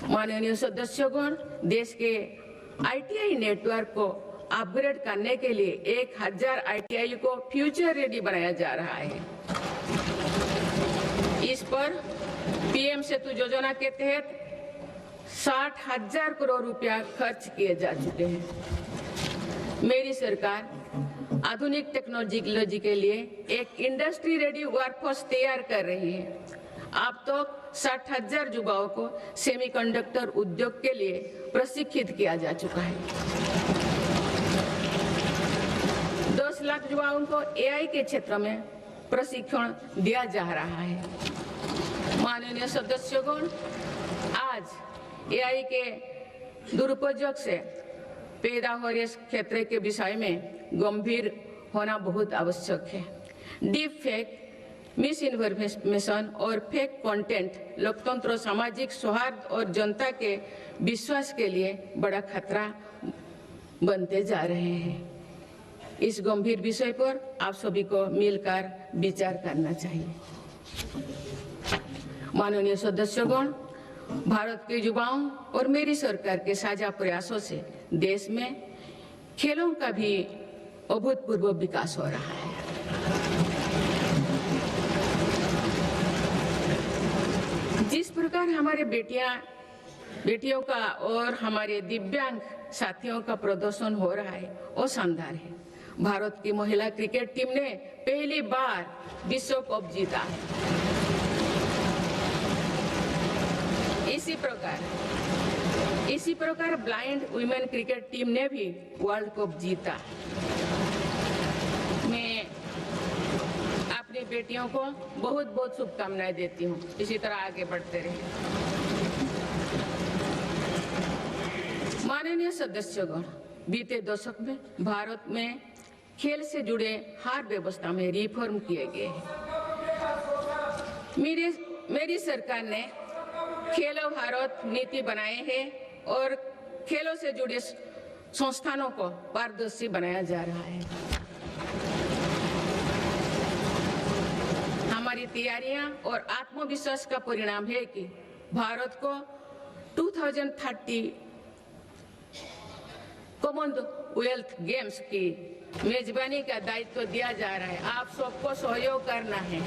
माननीय सदस्यगण, देश के आईटीआई नेटवर्क को अपग्रेड करने के लिए 1000 आईटीआई को फ्यूचर रेडी बनाया जा रहा है। इस पर पीएम सेतु योजना के तहत 60,000 करोड़ रुपया खर्च किए जा चुके हैं। मेरी सरकार आधुनिक टेक्नोलॉजी के लिए एक इंडस्ट्री रेडी वर्कफोर्स तैयार कर रही है। अब तो 60,000 युवाओं को सेमीकंडक्टर उद्योग के लिए प्रशिक्षित किया जा चुका है। 10 लाख युवाओं को एआई के क्षेत्र में प्रशिक्षण दिया जा रहा है। माननीय सदस्यगण, आज एआई के दुरुपयोग से पैदा हो रहे क्षेत्र के विषय में गंभीर होना बहुत आवश्यक है। डीप फेक, मिस इन्फॉर्मेशन और फेक कंटेंट लोकतंत्र, सामाजिक सौहार्द और जनता के विश्वास के लिए बड़ा खतरा बनते जा रहे हैं। इस गंभीर विषय पर आप सभी को मिलकर विचार करना चाहिए। माननीय सदस्यगण, भारत के युवाओं और मेरी सरकार के साझा प्रयासों से देश में खेलों का भी अभूतपूर्व विकास हो रहा है। जिस प्रकार हमारे बेटियों का और हमारे दिव्यांग साथियों का प्रदर्शन हो रहा है वो शानदार है। भारत की महिला क्रिकेट टीम ने पहली बार विश्व कप जीता है। इसी प्रकार ब्लाइंड वुमेन क्रिकेट टीम ने भी वर्ल्ड कप जीता। मैं अपनी बेटियों को बहुत बहुत शुभकामनाएं देती हूँ। इसी तरह आगे बढ़ते रहे। माननीय सदस्यगण, बीते दशक में भारत में खेल से जुड़े हर व्यवस्था में रिफॉर्म किए गए हैं। मेरी सरकार ने खेलो भारत नीति बनाए हैं और खेलों से जुड़े संस्थानों को पारदर्शी बनाया जा रहा है। हमारी तैयारियां और आत्मविश्वास का परिणाम है कि भारत को 2030 कॉमनवेल्थ गेम्स की मेजबानी का दायित्व दिया जा रहा है। आप सबको सहयोग करना है।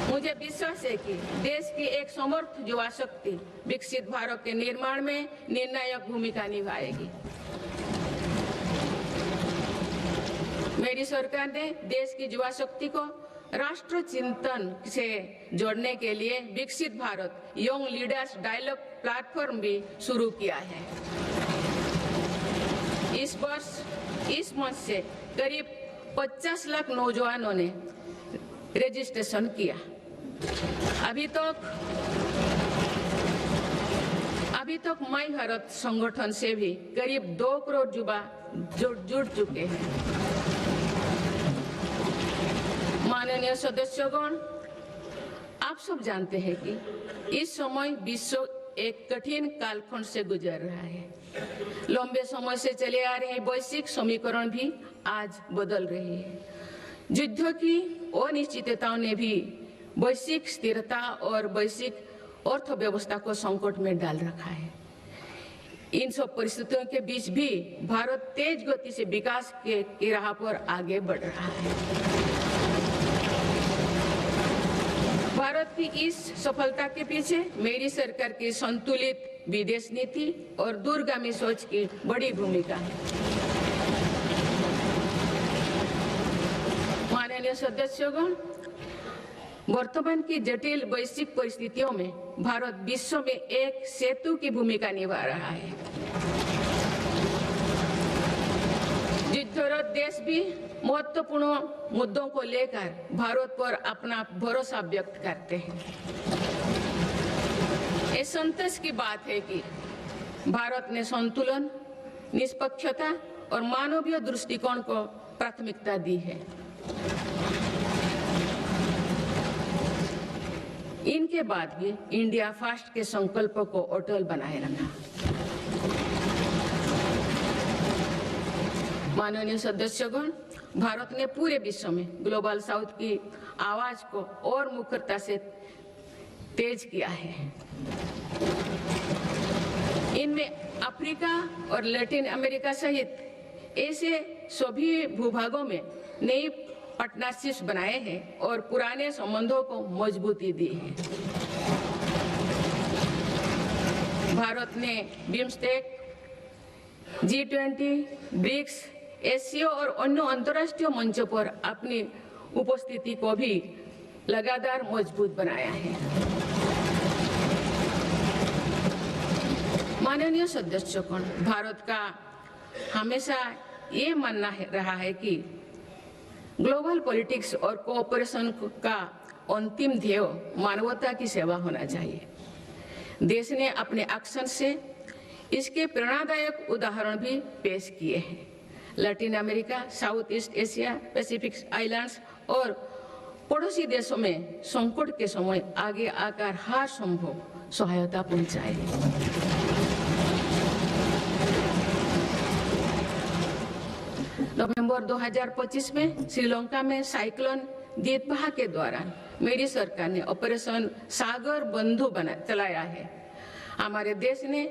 मुझे विश्वास है कि देश की एक समर्थ युवा शक्ति विकसित भारत के निर्माण में निर्णायक भूमिका निभाएगी। मेरी सरकार ने देश की युवा शक्ति को राष्ट्र चिंतन से जोड़ने के लिए विकसित Bharat young leaders dialogue platform भी शुरू किया है। इस वर्ष इस मंच से करीब 50 लाख नौजवानों ने रजिस्ट्रेशन किया। अभी तक माई भारत संगठन से भी करीब 2 करोड़ युवा जुड़ चुके हैं। माननीय सदस्यगण, आप सब जानते हैं कि इस समय विश्व एक कठिन कालखंड से गुजर रहा है। लंबे समय से चले आ रहे वैश्विक समीकरण भी आज बदल रहे हैं। युद्ध की अनिश्चितताओं ने भी वैश्विक स्थिरता और वैश्विक अर्थव्यवस्था को संकट में डाल रखा है। इन सब परिस्थितियों के बीच भी भारत तेज गति से विकास की राह पर आगे बढ़ रहा है। भारत की इस सफलता के पीछे मेरी सरकार की संतुलित विदेश नीति और दूरगामी सोच की बड़ी भूमिका है। माननीय सदस्यगण, वर्तमान की जटिल वैश्विक परिस्थितियों में भारत विश्व में एक सेतु की भूमिका निभा रहा है। युद्धरत देश भी महत्वपूर्ण मुद्दों को लेकर भारत पर अपना भरोसा व्यक्त करते हैं। ये संतोष की बात है कि भारत ने संतुलन, निष्पक्षता और मानवीय दृष्टिकोण को प्राथमिकता दी है। इनके बाद भी इंडिया फर्स्ट के संकल्प को अटल बनाए रखा। माननीय सदस्यगण, भारत ने पूरे विश्व में ग्लोबल साउथ की आवाज को और मुखरता से तेज किया है। अफ्रीका और लैटिन अमेरिका सहित ऐसे सभी भूभागों में नई पार्टनरशिप्स बनाए हैं और पुराने संबंधों को मजबूती दी है। भारत ने बिम्स्टेक, G20, ब्रिक्स, एससीओ और अन्य अंतर्राष्ट्रीय मंचों पर अपनी उपस्थिति को भी लगातार मजबूत बनाया है। माननीय सदस्यगण, भारत का हमेशा ये मानना रहा है कि ग्लोबल पॉलिटिक्स और कोऑपरेशन का अंतिम ध्येय मानवता की सेवा होना चाहिए। देश ने अपने एक्शन से इसके प्रेरणादायक उदाहरण भी पेश किए हैं। Latin America, south east Asia, Pacific islands और पड़ोसी देशों में संकट के समय आगे आकर हर संभव सहायता पहुंचाए। नवंबर 2025 में श्रीलंका में साइक्लोन दीतवाह के दौरान मेरी सरकार ने ऑपरेशन सागर बंधु चलाया है। हमारे देश ने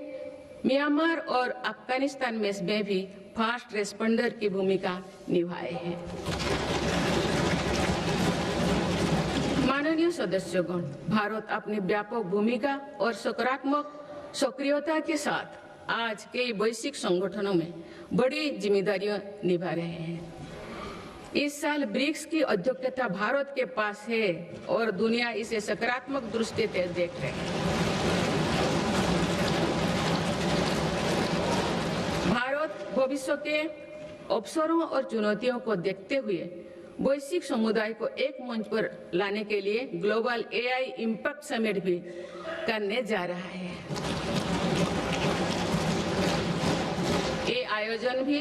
म्यांमार और अफगानिस्तान में भी फास्ट रेस्पॉन्डर की भूमिका निभाई है। माननीय सदस्यगण, भारत अपनी व्यापक भूमिका और सकारात्मक सक्रियता के साथ आज कई वैश्विक संगठनों में बड़ी जिम्मेदारियां निभा रहे हैं। इस साल ब्रिक्स की अध्यक्षता भारत के पास है और दुनिया इसे सकारात्मक दृष्टि से देख रही है। भारत भविष्य के अवसरों और चुनौतियों को देखते हुए वैश्विक समुदाय को एक मंच पर लाने के लिए ग्लोबल एआई इम्पैक्ट समिट भी करने जा रहा है। ये आयोजन भी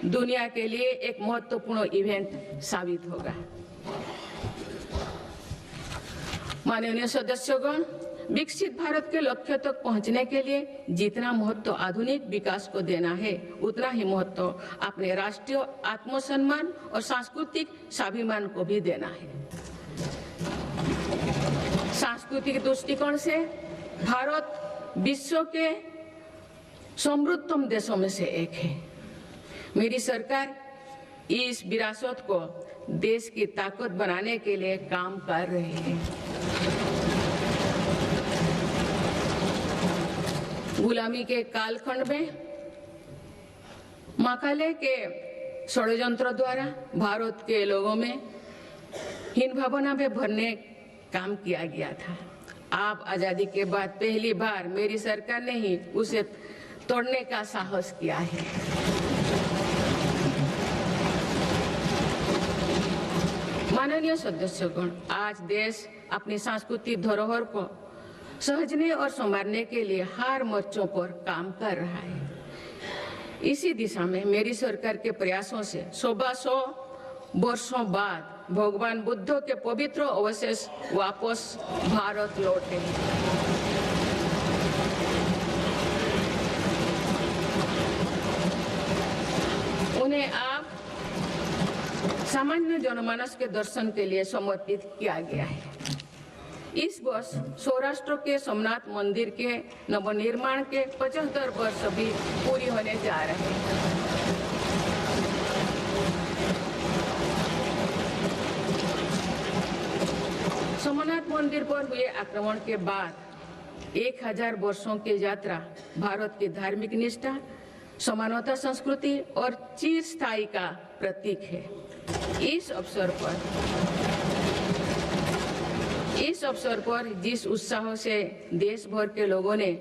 दुनिया के लिए एक महत्वपूर्ण इवेंट साबित होगा। माननीय सदस्यगण, विकसित भारत के लक्ष्य तक पहुंचने के लिए जितना महत्व आधुनिक विकास को देना है, उतना ही महत्व अपने राष्ट्रीय आत्मसम्मान और सांस्कृतिक स्वाभिमान को भी देना है। सांस्कृतिक दृष्टिकोण से भारत विश्व के समृद्धतम देशों में से एक है। मेरी सरकार इस विरासत को देश की ताकत बनाने के लिए काम कर रही है। गुलामी के कालखंड में मकाले के षड्यंत्र द्वारा भारत के लोगों में हीन भावना में भरने काम किया गया था। आप आजादी के बाद पहली बार मेरी सरकार ने ही उसे तोड़ने का साहस किया है। माननीय सदस्यगण, आज देश अपनी सांस्कृतिक धरोहर को सहजने और संवारने के लिए हर मोर्चों पर काम कर रहा है। इसी दिशा में मेरी सरकार के प्रयासों से 100 वर्षों बाद भगवान बुद्ध के पवित्र अवशेष वापस भारत लौटे। उन्हें आप सामान्य जनमानस के दर्शन के लिए समर्पित किया गया है। इस वर्ष सौराष्ट्र के सोमनाथ मंदिर के नवनिर्माण के 75 वर्ष भी पूरी होने जा रहे हैं। सोमनाथ मंदिर पर हुए आक्रमण के बाद 1000 वर्षों की यात्रा भारत की धार्मिक निष्ठा, समानता, संस्कृति और चिरस्थायी का प्रतीक है। इस अवसर पर जिस उत्साह से देश भर के लोगों ने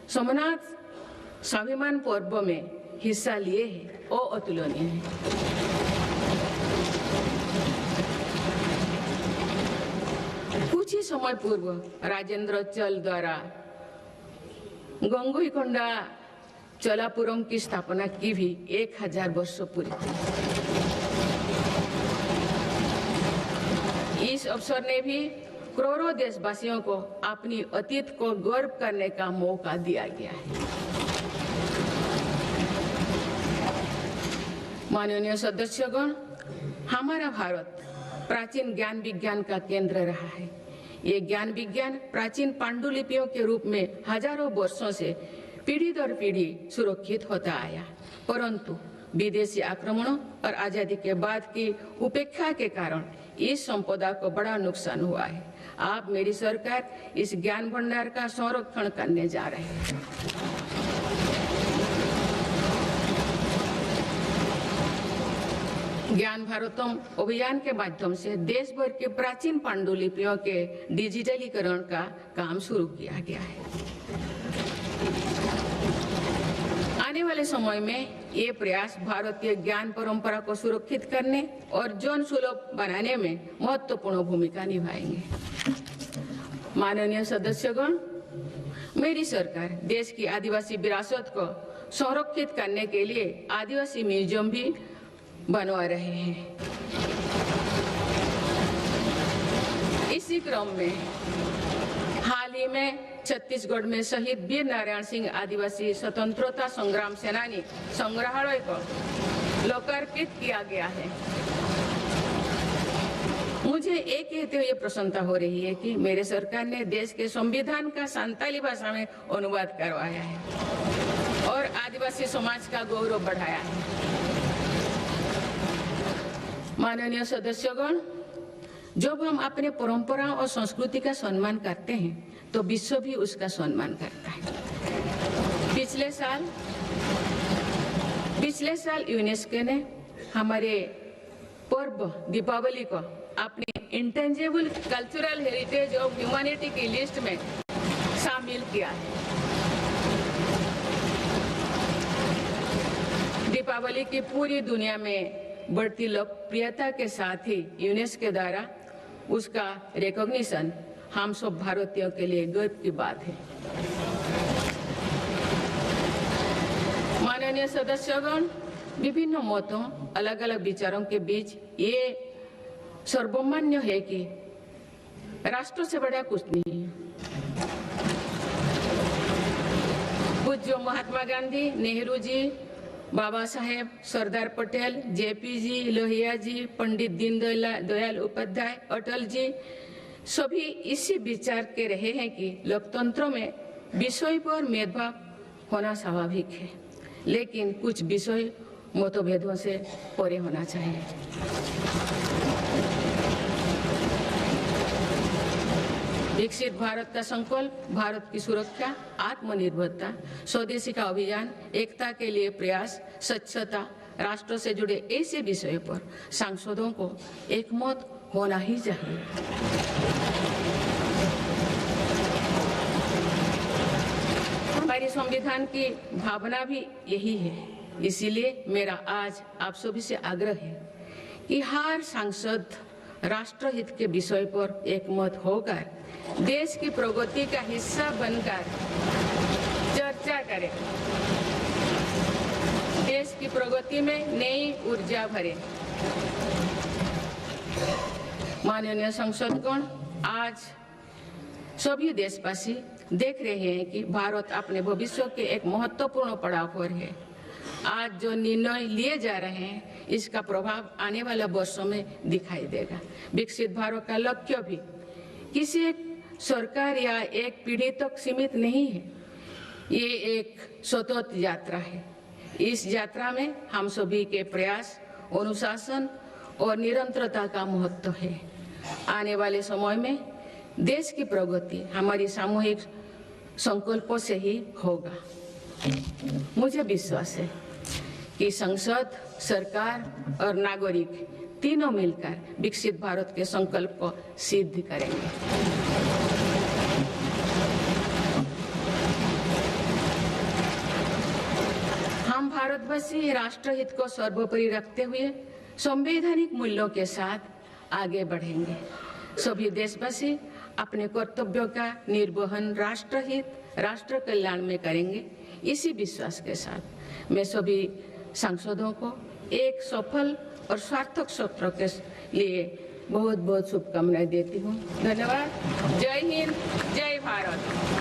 सोमनाथ स्वाभिमान पर्व में हिस्सा लिए हैं, वो अतुलनीय है। कुछ ही समय पूर्व राजेंद्र चल द्वारा गंगईकोंडा चोलापुरम की स्थापना की भी 1000 वर्ष पूरी थी। इस अवसर ने भी करोड़ों देशवासियों को अपनी अतीत को गर्व करने का मौका दिया गया है। माननीय सदस्यगण, हमारा भारत प्राचीन ज्ञान विज्ञान का केंद्र रहा है। ये ज्ञान विज्ञान प्राचीन पांडुलिपियों के रूप में हजारों वर्षों से पीढ़ी दर पीढ़ी सुरक्षित होता आया, परंतु विदेशी आक्रमणों और आजादी के बाद की उपेक्षा के कारण इस संपदा को बड़ा नुकसान हुआ है। आप, मेरी सरकार इस ज्ञान भंडार का संरक्षण करने जा रहे हैं। ज्ञान भारतम अभियान के माध्यम से देश भर की प्राचीन पांडुलिपियों के डिजिटलीकरण का काम शुरू किया गया है। आने वाले समय में ये प्रयास भारतीय ज्ञान परंपरा को सुरक्षित करने और जन सुलभ बनाने में महत्वपूर्ण भूमिका निभाएंगे। माननीय सदस्यगण, मेरी सरकार देश की आदिवासी विरासत को संरक्षित करने के लिए आदिवासी म्यूजियम भी बनवा रहे हैं। इसी क्रम में हाल ही में छत्तीसगढ़ में शहीद वीर नारायण सिंह आदिवासी स्वतंत्रता संग्राम सेनानी संग्रहालय को लोकार्पित किया गया है। मुझे एक कहते हुए प्रसन्नता हो रही है कि मेरे सरकार ने देश के संविधान का संताली भाषा में अनुवाद करवाया है और आदिवासी समाज का गौरव बढ़ाया है। माननीय सदस्यगण, जब हम अपने परंपराओं और संस्कृति का सम्मान करते हैं तो विश्व भी उसका सम्मान करता है। पिछले साल यूनेस्को ने हमारे पर्व दीपावली को अपनी intangible cultural heritage of humanity की लिस्ट में शामिल किया है। दीपावली की पूरी दुनिया में बढ़ती लोकप्रियता के साथ ही यूनेस्को द्वारा उसका रिकॉग्निशन हम सब भारतीयों के लिए गर्व की बात है। माननीय सदस्यगण, विभिन्न मतों, अलग अलग विचारों के बीच ये सर्वमान्य है कि राष्ट्र से बड़ा कुछ नहीं है। पूज्य महात्मा गांधी, नेहरू जी, बाबा साहेब, सरदार पटेल, जेपी जी, लोहिया जी, पंडित दीनदयाल उपाध्याय, अटल जी सभी इसी विचार के रहे हैं कि लोकतंत्र में विषय पर भेदभाव होना स्वाभाविक है, लेकिन कुछ विषय मतभेदों से परे होना चाहिए। विकसित भारत का संकल्प, भारत की सुरक्षा, आत्मनिर्भरता, स्वदेशी का अभियान, एकता के लिए प्रयास, स्वच्छता, राष्ट्र से जुड़े ऐसे विषयों पर सांसदों को एकमत होना ही चाहिए। हमारे संविधान की भावना भी यही है। इसीलिए मेरा आज आप सभी से आग्रह है कि हर सांसद राष्ट्रहित के विषय पर एकमत होकर देश की प्रगति का हिस्सा बनकर चर्चा करें, देश की प्रगति में नई ऊर्जा भरे। माननीय संसदगण, आज सभी देशवासी देख रहे हैं कि भारत अपने भविष्य के एक महत्वपूर्ण पड़ाव पर है। आज जो निर्णय लिए जा रहे हैं इसका प्रभाव आने वाले वर्षों में दिखाई देगा। विकसित भारत का लक्ष्य भी किसी एक सरकार या एक पीढ़ी तक सीमित नहीं है, ये एक सतत यात्रा है। इस यात्रा में हम सभी के प्रयास, अनुशासन और निरंतरता का महत्व है। आने वाले समय में देश की प्रगति हमारी सामूहिक संकल्पों से ही होगा। मुझे विश्वास है कि संसद, सरकार और नागरिक तीनों मिलकर विकसित भारत के संकल्प को सिद्ध करेंगे। हम भारतवासी राष्ट्रहित को सर्वोपरि रखते हुए संवैधानिक मूल्यों के साथ आगे बढ़ेंगे। सभी देशवासी अपने कर्तव्यों का निर्वहन राष्ट्रहित, राष्ट्र कल्याण में करेंगे। इसी विश्वास के साथ मैं सभी सांसदों को एक सफल और सार्थक सत्र के लिए बहुत बहुत शुभकामनाएं देती हूँ। धन्यवाद। जय हिंद, जय भारत।